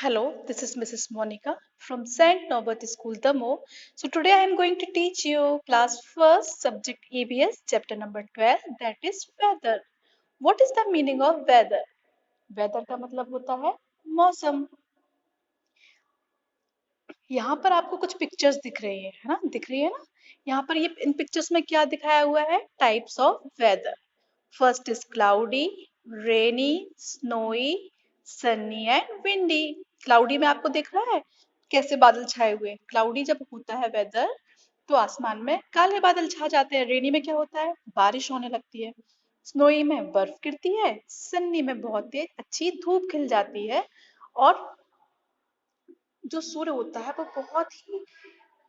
Hello, this is Mrs. Monica from St. Norbert School, Damo. So today I am going to teach you class first subject EBS chapter number 12 that is weather. What is the meaning of weather? Weather का मतलब होता है मौसम। यहाँ पर आपको कुछ pictures दिख रही है ना? दिख रही है ना? यहाँ पर ये इन पिक्चर्स में क्या दिखाया हुआ है? Types of weather. First is cloudy, rainy, snowy, sunny and windy. Cloudy में आपको दिख रहा है कैसे बादल छाए हुए। क्लाउडी जब होता है वेदर तो आसमान में काले बादल छा जाते हैं। रेनी में क्या होता है? बारिश होने लगती है। स्नोई में बर्फ गिरती है। सन्नी में बहुत तेज अच्छी धूप खिल जाती है और जो सूर्य होता है वो बहुत ही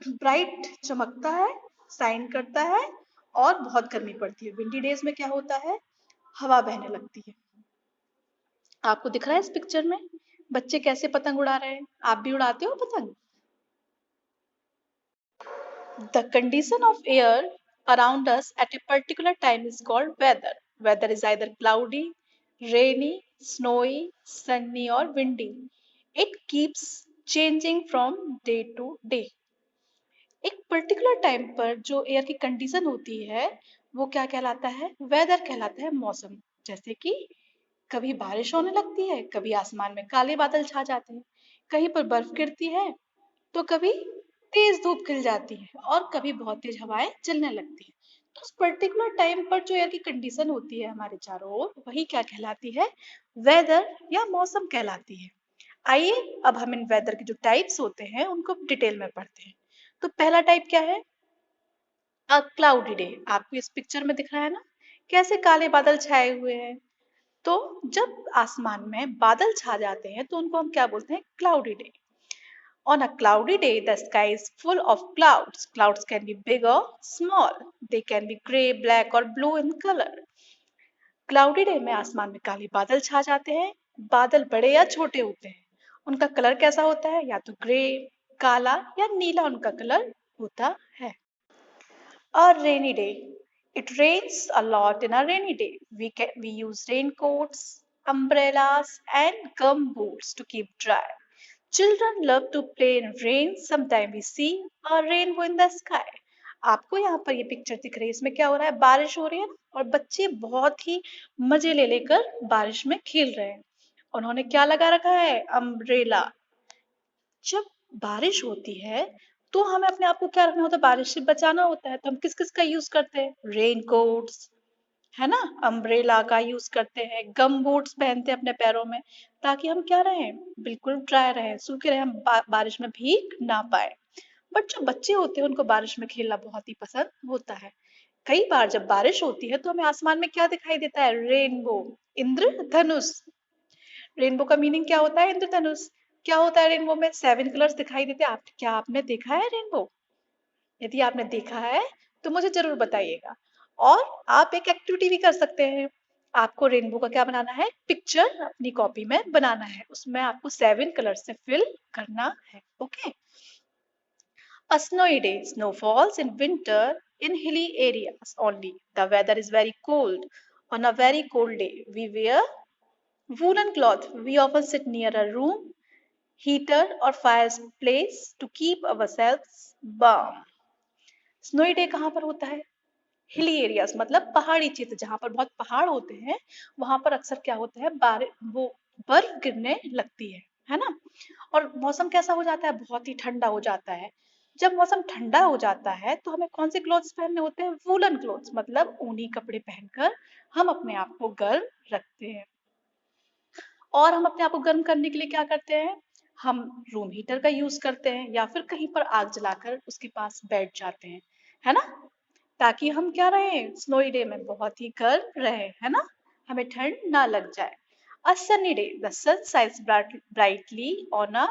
ब्राइट चमकता है, शाइन करता है और बहुत गर्मी पड़ती है। विंडी डेज में क्या होता है? हवा बहने लगती है। आपको दिख रहा है इस पिक्चर में बच्चे कैसे पतंग उड़ा रहे हैं? आप भी उड़ाते हो पतंग? The condition of air around us at a particular time is called weather. Weather is either cloudy, rainy, snowy, sunny or windy. It keeps changing from day to day. एक पर्टिकुलर टाइम पर जो air की condition होती है वो क्या कहलाता है? वेदर कहलाता है, मौसम। जैसे कि कभी बारिश होने लगती है, कभी आसमान में काले बादल छा जाते हैं, कहीं पर बर्फ गिरती है तो कभी तेज धूप खिल जाती है और कभी बहुत तेज हवाएं चलने लगती है। तो उस पर्टिकुलर टाइम पर जो एयर की कंडीशन होती है हमारे चारों ओर वही क्या कहलाती है? वेदर या मौसम कहलाती है। आइए अब हम इन वेदर के जो टाइप्स होते हैं उनको डिटेल में पढ़ते हैं। तो पहला टाइप क्या है? A cloudy day. आपको इस पिक्चर में दिख रहा है ना कैसे काले बादल छाए हुए हैं। तो जब आसमान में बादल छा जाते हैं तो उनको हम क्या बोलते हैं? Cloudy day. On a cloudy day, the sky is full of clouds. Clouds can be big or small. They can be gray, black or blue in color. Cloudy day में आसमान में काले बादल छा जाते हैं। बादल बड़े या छोटे होते हैं। उनका कलर कैसा होता है? या तो ग्रे, काला या नीला उनका कलर होता है। A rainy day. It rains a lot in a rainy day. We use raincoats, umbrellas, and gum boots to keep dry. Children love to play in rain. Sometimes we see a rainbow in the sky. आपको यहाँ पर ये picture दिख रही है, इसमें क्या हो रहा है? बारिश हो रही है और बच्चे बहुत ही मजे ले लेकर बारिश में खेल रहे हैं। उन्होंने क्या लगा रखा है? अम्ब्रेला। जब बारिश होती है तो हमें अपने आप को क्या रखना होता है? बारिश से बचाना होता है। तो हम किस किस का यूज करते हैं? रेन कोट्स, है ना, अम्ब्रेला का यूज करते हैं, गम बूट्स पहनते हैं अपने पैरों में ताकि हम क्या रहें? बिल्कुल ड्राई रहें, सूखे रहें, हम बारिश में भीग ना पाए। बट जो बच्चे होते हैं उनको बारिश में खेलना बहुत ही पसंद होता है। कई बार जब बारिश होती है तो हमें आसमान में क्या दिखाई देता है? रेनबो, इंद्रधनुष। रेनबो का मीनिंग क्या होता है? इंद्रधनुष। क्या होता है रेनबो में? 7 कलर्स दिखाई देते हैं। क्या आपने देखा है रेनबो? यदि आपने देखा है तो मुझे जरूर बताइएगा। और आप एक एक्टिविटी भी कर सकते हैं। आपको रेनबो का क्या बनाना है? पिक्चर अपनी कॉपी में बनाना है। उसमें आपको 7 कलर से फिल करना है। Okay. A snowy day. Snow falls in winter in hilly areas only. The weather is very cold. On a very cold day, we wear woolen cloth. We often sit near a room heater or fireplace to keep ourselves warm. Snowy day कहाँ पर होता है? Hilly areas मतलब पहाड़ी क्षेत्र जहाँ पर बहुत पहाड़ होते हैं वहां पर अक्सर क्या होता है? वो बर्फ गिरने लगती है ना? और मौसम कैसा हो जाता है? बहुत ही ठंडा हो जाता है। जब मौसम ठंडा हो जाता है तो हमें कौन से क्लोथ्स पहनने होते हैं? वूलन क्लोथ्स मतलब ऊनी कपड़े पहनकर हम अपने आप को गर्म रखते हैं। और हम अपने आप को गर्म करने के लिए क्या करते हैं? हम रूम हीटर का यूज करते हैं या फिर कहीं पर आग जलाकर उसके पास बैठ जाते हैं, है ना, ताकि हम क्या रहे? स्नोई डे में बहुत ही गर्म रहे, है ना, हमें ठंड ना लग जाए। A sunny day, the sun shines brightly on a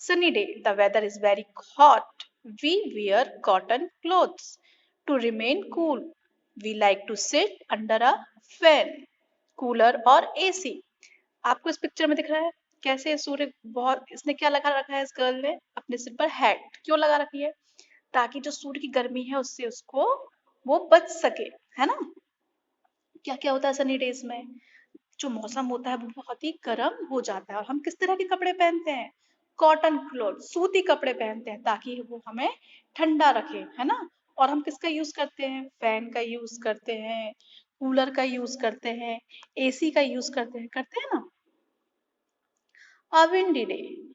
sunny day. The weather is very hot. We wear cotton clothes to remain cool. We like to sit under a fan, cooler और AC. आपको इस picture में दिख रहा है कैसे सूर्य बहुत, इसने क्या लगा रखा है? इस गर्ल ने अपने सिर पर हैट क्यों लगा रखी है? ताकि जो सूर्य की गर्मी है उससे उसको वो बच सके, है ना। क्या क्या होता है सनी डेज में? जो मौसम होता है वो बहुत ही गर्म हो जाता है और हम किस तरह के कपड़े पहनते हैं? कॉटन क्लॉथ, सूती कपड़े पहनते हैं ताकि वो हमें ठंडा रखे, है ना? और हम किसका यूज करते हैं? फैन का यूज करते हैं, कूलर का यूज करते हैं, एसी का यूज करते हैं ना? विंडी डे,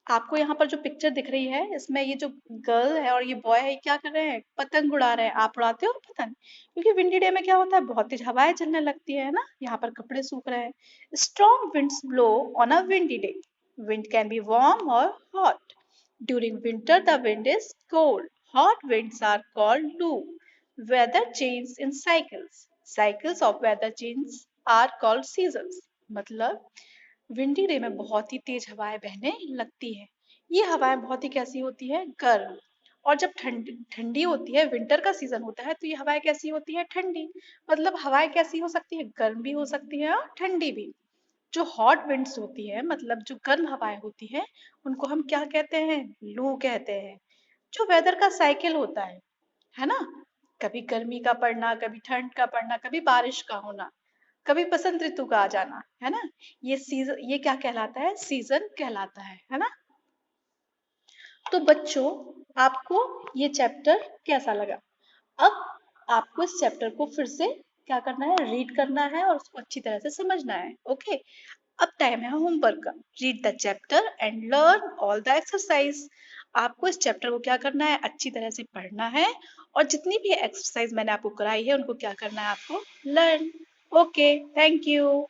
आपको यहाँ पर जो पिक्चर दिख रही है इसमें ये जो गर्ल है और ये बॉय है, ये क्या कर रहे हैं? पतंग उड़ा रहे हैं। आप उड़ाते हो पतंग? क्योंकि विंडी डे में क्या होता है, बहुत तेज हवाएं चलने लगती है ना? यहाँ पर कपड़े सूख रहे हैं। Strong winds blow on a windy day. Wind can be warm or hot. During winter the wind is cold. Hot winds are called loo. Weather changes in cycles. Cycles of weather change are called seasons. मतलब windy day में बहुत ही तेज हवाएं बहने लगती है। ये हवाएं बहुत ही कैसी होती है? गर्म। और जब ठंडी ठंडी होती है, विंटर का सीजन होता है, तो ये हवाएं कैसी होती है? ठंडी। मतलब हवाएं कैसी हो सकती है? गर्म भी हो सकती है और ठंडी भी। जो हॉट विंड्स होती है, मतलब जो गर्म हवाएं होती है, उनको हम क्या कहते हैं? लू कहते हैं। जो वेदर का साइकिल होता है ना? कभी गर्मी का पड़ना, कभी ठंड का पड़ना, कभी बारिश का होना, कभी बसंत ऋतु का आ जाना, है ना? ये सीजन, ये क्या कहलाता है? सीजन कहलाता है ना? तो बच्चों, आपको ये चैप्टर कैसा लगा? अब आपको इस चैप्टर को फिर से क्या करना है? रीड करना है और उसको अच्छी तरह से समझना है। ओके, अब टाइम है होमवर्क का। Read the chapter and learn all the exercise. आपको इस चैप्टर को क्या करना है? अच्छी तरह से पढ़ना है और जितनी भी एक्सरसाइज मैंने आपको कराई है उनको क्या करना है? आपको लर्न। Okay, thank you.